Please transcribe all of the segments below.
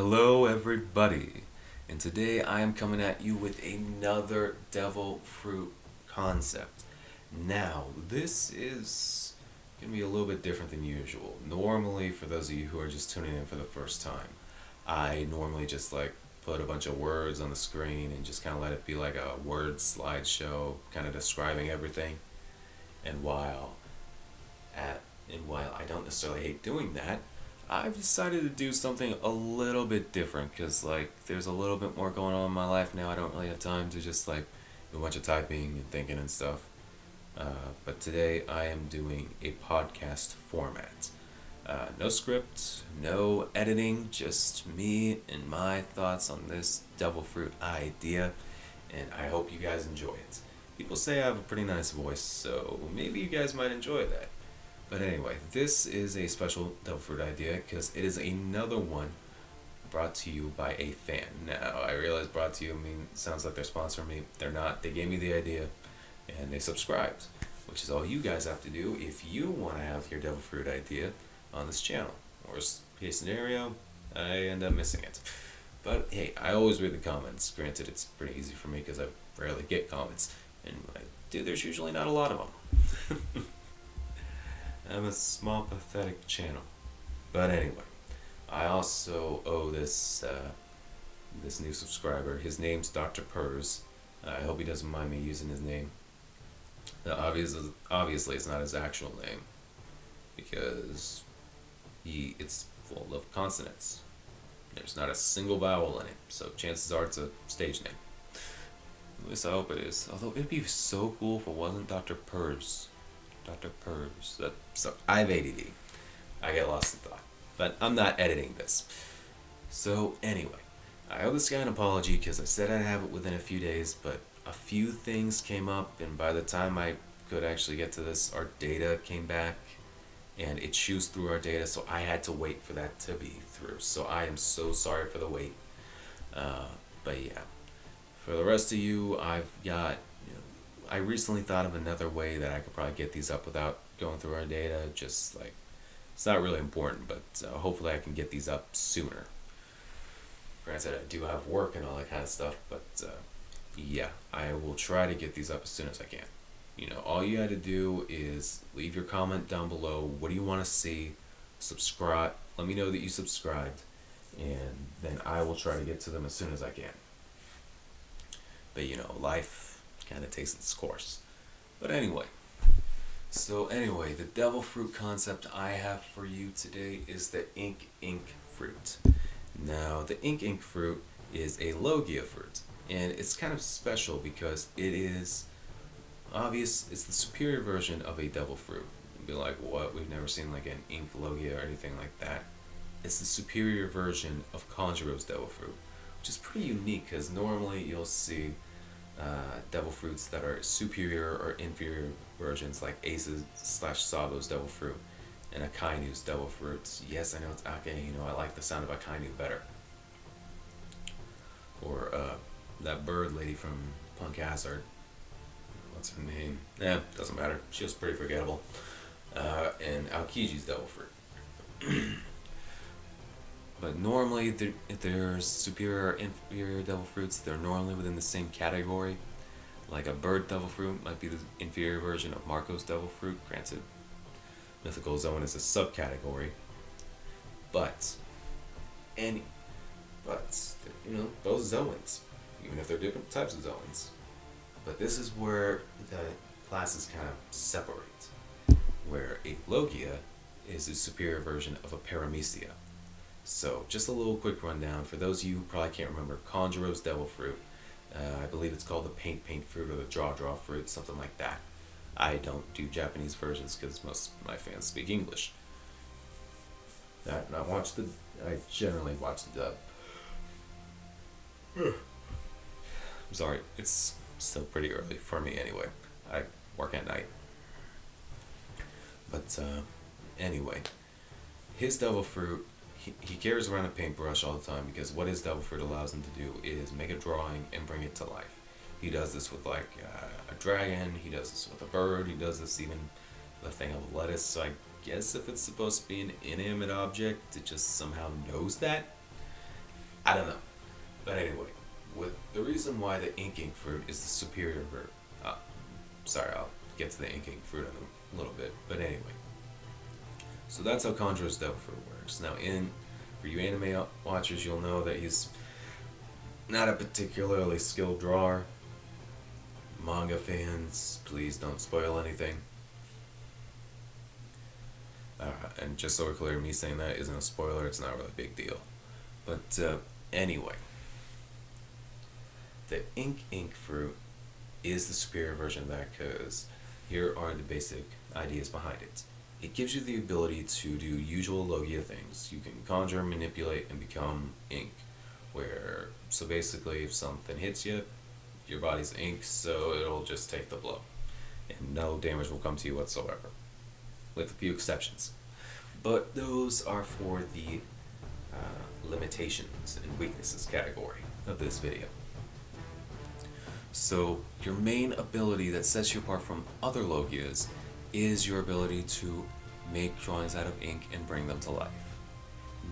Hello, everybody, and today I am coming at you with another devil fruit concept. Now, this is going to be a little bit different than usual. Normally, for those of you who are just tuning in for the first time, I normally just put a bunch of words on the screen and just kind of let it be like a word slideshow, kind of describing everything. And at while I don't necessarily hate doing that, I've decided to do something a little bit different because there's a little bit more going on in my life now. I don't really have time to just do a bunch of typing and thinking and stuff. But today I am doing a podcast format. No script, no editing, just me and my thoughts on this devil fruit idea, and I hope you guys enjoy it. People say I have a pretty nice voice, so maybe you guys might enjoy that. But anyway, this is a special devil fruit idea because it is another one brought to you by a fan. Now, I realize brought to you sounds like they're sponsoring me. They're not. They gave me the idea and they subscribed, which is all you guys have to do if you want to have your devil fruit idea on this channel. Worst case scenario, I end up missing it. But hey, I always read the comments. Granted, it's pretty easy for me because I rarely get comments. And when I do, there's usually not a lot of them. I'm a small, pathetic channel. But anyway, I also owe this new subscriber. His name's Dr. Purrs. I hope he doesn't mind me using his name. Obviously, it's not his actual name because it's full of consonants. There's not a single vowel in it, so chances are it's a stage name. At least I hope it is. Although it'd be so cool if it wasn't Dr. Purrs. Dr. Purrs. So I have ADD. I get lost in thought. But I'm not editing this. So anyway, I owe this guy an apology because I said I'd have it within a few days, but a few things came up, and by the time I could actually get to this, our data came back, and it chews through our data, so I had to wait for that to be through. So I am so sorry for the wait. But yeah, for the rest of you, I recently thought of another way that I could probably get these up without going through our data. It's not really important, but hopefully I can get these up sooner. Granted, I do have work and all that kind of stuff, but yeah, I will try to get these up as soon as I can. All you had to do is leave your comment down below. What do you want to see? Subscribe. Let me know that you subscribed, and then I will try to get to them as soon as I can. But life kind of takes its course. But anyway, the devil fruit concept I have for you today is the ink fruit. Now, the ink fruit is a Logia fruit, and it's kind of special because it is obvious. It's the superior version of a devil fruit. You'd be like, what? We've never seen an ink Logia or anything like that. It's the superior version of Conjuro's devil fruit, which is pretty unique because normally you'll see devil fruits that are superior or inferior versions, like Ace's / Sabo's devil fruit and Akainu's devil fruits. Yes, I know it's Ake. I like the sound of Akainu better. Or that bird lady from Punk Hazard. What's her name? Doesn't matter. She was pretty forgettable. And Aokiji's devil fruit. But normally, there's superior or inferior devil fruits. They're normally within the same category. Like a bird devil fruit might be the inferior version of Marco's devil fruit. Granted, Mythical Zone is a subcategory. But those zoans, even if they're different types of zoans. But this is where the classes kind of separate. Where a Logia is a superior version of a Paramecia. So, just a little quick rundown. For those of you who probably can't remember, Conjuro's devil fruit, I believe it's called the paint fruit or the draw fruit, something like that. I don't do Japanese versions because most of my fans speak English. I generally watch the dub. I'm sorry, it's still pretty early for me anyway. I work at night. But anyway, his devil fruit, he carries around a paintbrush all the time because what his devil fruit allows him to do is make a drawing and bring it to life. He does this with a dragon, he does this with a bird, he does this even with a thing of lettuce. So I guess if it's supposed to be an inanimate object, it just somehow knows that. I don't know. But anyway, with the reason why the inking fruit is the superior fruit. Sorry, I'll get to the inking fruit in a little bit. But anyway, so that's how Conjuro's Devil Fruit works. Now, for you anime watchers, you'll know that he's not a particularly skilled drawer. Manga fans, please don't spoil anything. And just so we're clear, me saying that isn't a spoiler, it's not really a big deal. But anyway, the ink fruit is the superior version of that because here are the basic ideas behind it. It gives you the ability to do usual Logia things. You can conjure, manipulate, and become ink. So basically, if something hits you, your body's ink, so it'll just take the blow. And no damage will come to you whatsoever. With a few exceptions. But those are for the limitations and weaknesses category of this video. So your main ability that sets you apart from other Logias is your ability to make drawings out of ink and bring them to life.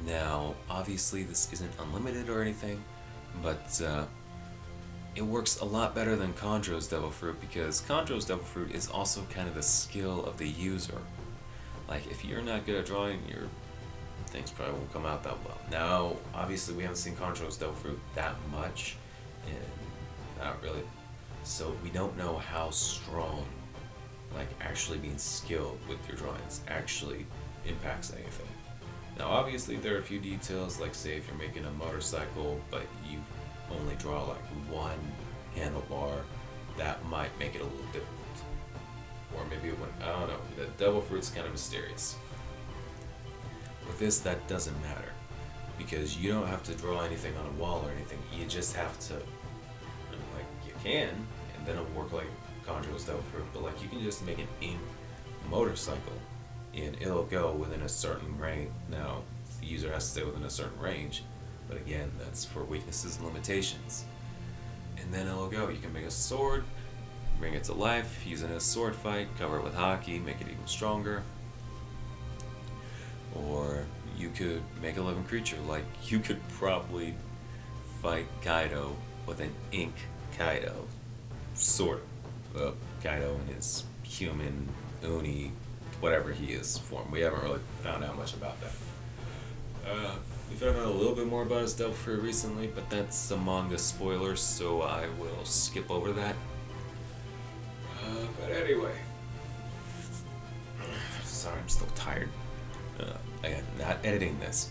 Now, obviously this isn't unlimited or anything, but it works a lot better than Conjuro's Devil Fruit because Conjuro's Devil Fruit is also kind of the skill of the user. Like, if you're not good at drawing, your things probably won't come out that well. Now, obviously we haven't seen Conjuro's Devil Fruit that much, and not really, so we don't know how strong, like, actually being skilled with your drawings actually impacts anything. Now, obviously there are a few details, like say if you're making a motorcycle, but you only draw like one handlebar, that might make it a little difficult. Or maybe it wouldn't, I don't know, the Devil Fruit's kind of mysterious. With this, that doesn't matter, because you don't have to draw anything on a wall or anything, you just have to, like, you can, and then it'll work like Conjuro's Devil Fruit, but like you can just make an ink motorcycle, and it'll go within a certain range. Now, the user has to stay within a certain range, but again, that's for weaknesses and limitations. And then it'll go, you can make a sword, bring it to life, use it in a sword fight, cover it with hockey, make it even stronger. Or you could make a living creature, like you could probably fight Kaido with an ink Kaido, sort of. Kaido in his human, Uni, whatever he is form. We haven't really found out much about that. We found out a little bit more about his Devil Fruit recently, but that's a manga spoiler, so I will skip over that. But anyway, sorry, I'm still tired. Again, not editing this.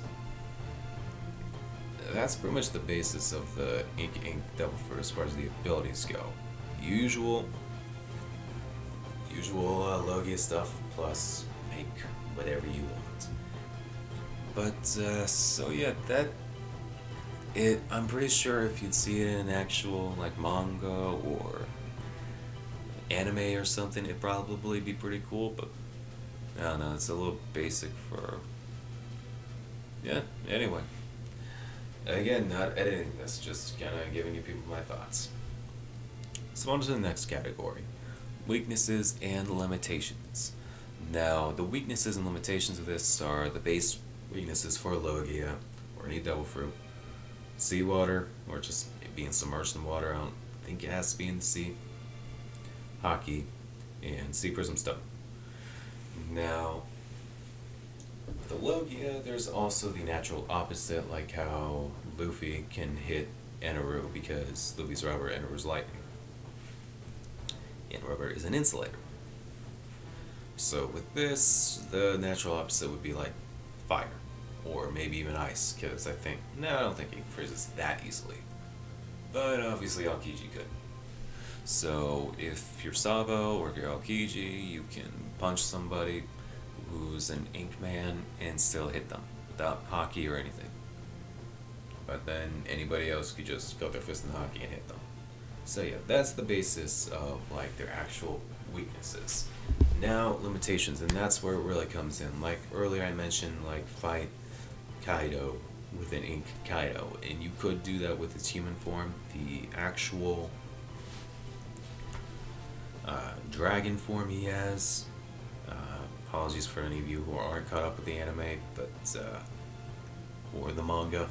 That's pretty much the basis of the Ink Devil Fruit as far as the abilities go. Usual Logia stuff, plus make whatever you want. But, so yeah, I'm pretty sure if you'd see it in actual, like, manga or anime or something, it'd probably be pretty cool, but I don't know, it's a little basic for, yeah, anyway. Again, not editing this, just kind of giving you people my thoughts. So on to the next category, weaknesses and limitations. Now, the weaknesses and limitations of this are the base weaknesses for Logia, or any Devil Fruit, seawater, or just being submerged in water, I don't think it has to be in the sea, hockey, and sea prism stone. Now, the Logia, there's also the natural opposite, like how Luffy can hit Eneru because Luffy's rubber, Eneru's lightning. And rubber is an insulator. So with this, the natural opposite would be like fire, or maybe even ice, because I don't think he freezes that easily. But obviously Aokiji could. So if you're Sabo or if you're Aokiji, you can punch somebody who's an ink man and still hit them without hockey or anything. But then anybody else could just go their fist in hockey and hit them. So yeah, that's the basis of like their actual weaknesses. Now limitations, and that's where it really comes in. Like earlier I mentioned, like fight Kaido with an ink Kaido, and you could do that with its human form. The actual dragon form he has, apologies for any of you who aren't caught up with the anime, but or the manga,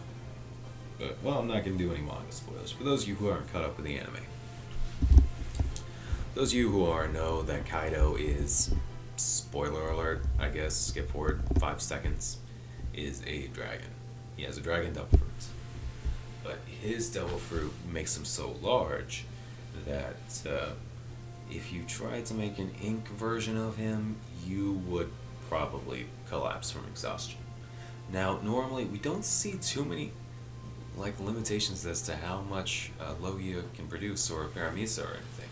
But, well, I'm not going to do any manga spoilers. For those of you who aren't caught up with the anime, those of you who are know that Kaido is, spoiler alert, I guess, skip forward 5 seconds, is a dragon. He has a dragon devil fruit. But his devil fruit makes him so large that if you tried to make an ink version of him, you would probably collapse from exhaustion. Now, normally, we don't see too many limitations as to how much Logia can produce or Paramisa or anything,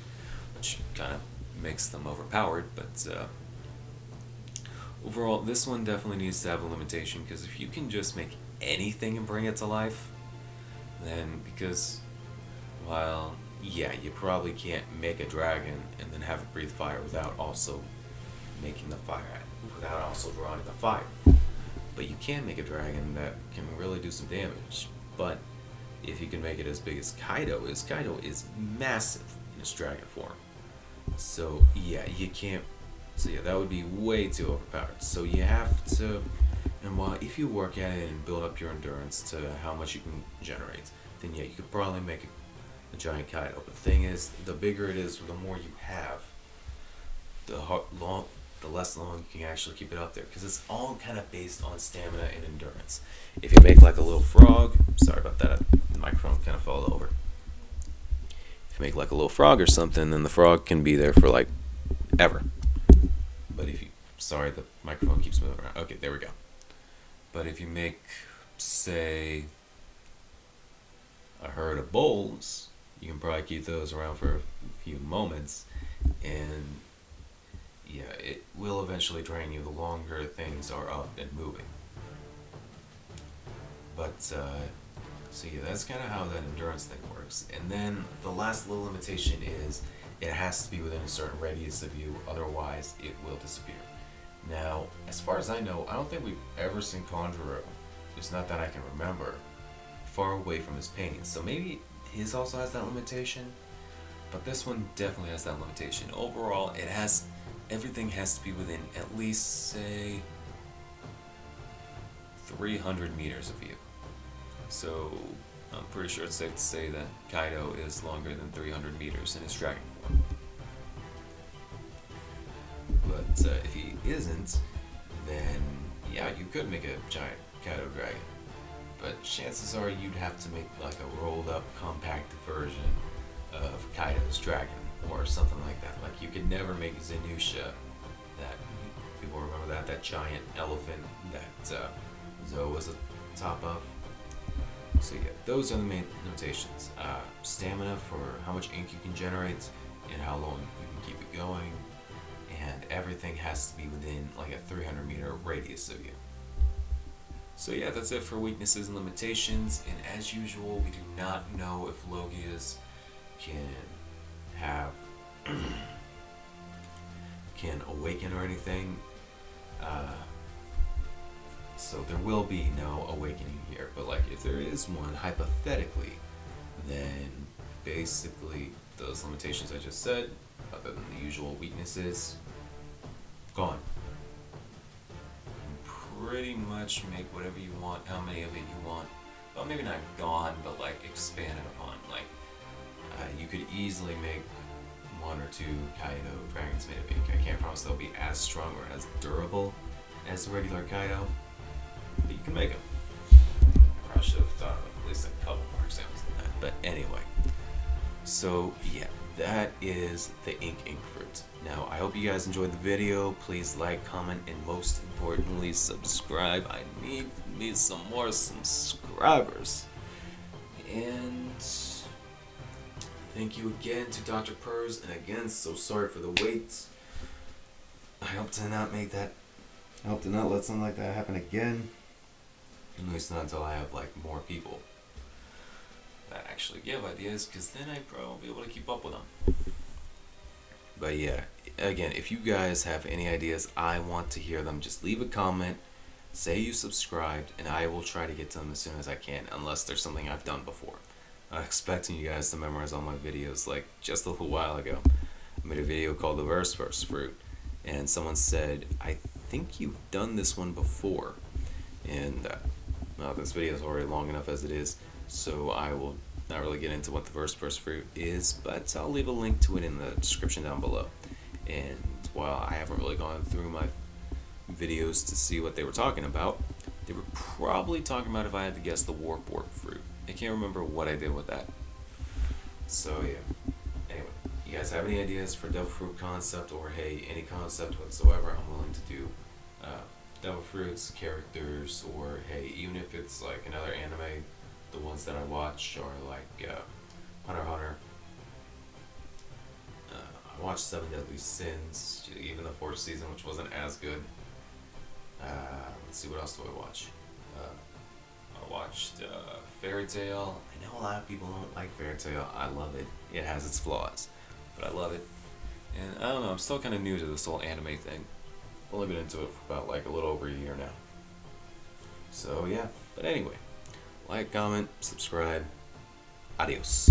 which kind of makes them overpowered, but overall, this one definitely needs to have a limitation, because if you can just make anything and bring it to life, then yeah, you probably can't make a dragon and then have it breathe fire without also making the fire, without also drawing the fire. But you can make a dragon that can really do some damage. But if you can make it as big as Kaido is massive in its dragon form. So yeah, you can't. So yeah, that would be way too overpowered. So you have to, and while if you work at it and build up your endurance to how much you can generate, then yeah, you could probably make a giant Kaido. But the thing is, the bigger it is, the more you have, the less long you can actually keep it up there, because it's all kind of based on stamina and endurance. If you make like a little frog, sorry about that, the microphone kind of fell over. If you make like a little frog or something, then the frog can be there for like ever. But if you, sorry, the microphone keeps moving around. Okay, there we go. But if you make, say, a herd of bulls, you can probably keep those around for a few moments, and yeah, it will eventually drain you the longer things are up and moving. But, so yeah, that's kind of how that endurance thing works. And then the last little limitation is it has to be within a certain radius of you, otherwise it will disappear. Now, as far as I know, I don't think we've ever seen Kanjuro, it's not that I can remember, far away from his paintings. So maybe his also has that limitation, but this one definitely has that limitation. Overall, it has, everything has to be within at least, say, 300 meters of you. So I'm pretty sure it's safe to say that Kaido is longer than 300 meters in his dragon form. But if he isn't, then yeah, you could make a giant Kaido dragon. But chances are you'd have to make like a rolled up compact version of Kaido's dragon or something like that. Like you could never make Zenusha, that people remember that giant elephant that Zoe was a top of. So yeah, those are the main limitations. Stamina for how much ink you can generate and how long you can keep it going, and everything has to be within like a 300 meter radius of you. So yeah, that's it for weaknesses and limitations, and as usual, we do not know if Logias can have can awaken or anything. So there will be no awakening here, but like if there is one, hypothetically, then basically those limitations I just said, other than the usual weaknesses, gone. You can pretty much make whatever you want, how many of it you want. Well, maybe not gone, but like expanded upon. Like you could easily make 1 or 2 Kaido dragons made of ink. I can't promise they'll be as strong or as durable as the regular Kaido, but you can make them. I should have thought of at least a couple more examples than that. But anyway, so yeah, that is the ink fruit. Now, I hope you guys enjoyed the video. Please like, comment, and most importantly, subscribe. I need some more subscribers. And thank you again to Dr. Purrs, and again, so sorry for the wait. I hope to not make that. I hope to not let something like that happen again. At least not until I have like more people that actually give ideas, because then I probably won't be able to keep up with them. But yeah, again, if you guys have any ideas, I want to hear them. Just leave a comment, say you subscribed, and I will try to get to them as soon as I can, unless there's something I've done before. I'm expecting you guys to memorize all my videos. Like just a little while ago, I made a video called the Verse Fruit, and someone said, I think you've done this one before. And This video is already long enough as it is, so I will not really get into what the first fruit is, but I'll leave a link to it in the description down below. And while I haven't really gone through my videos to see what they were talking about, they were probably talking about, if I had to guess, the warp fruit. I can't remember what I did with that. So yeah. Anyway, you guys have any ideas for devil fruit concept, or hey, any concept whatsoever, I'm willing to do devil fruits, characters, or hey, even if it's like another anime, the ones that I watch are like Hunter x Hunter. I watched Seven Deadly Sins, even the fourth season, which wasn't as good. Let's see, what else do I watch? I watched Fairy Tail. I know a lot of people don't like Fairy Tail. I love it. It has its flaws, but I love it. And I don't know, I'm still kind of new to this whole anime thing. I've only been into it for about like a little over a year now. So yeah, but anyway, like, comment, subscribe. Adios.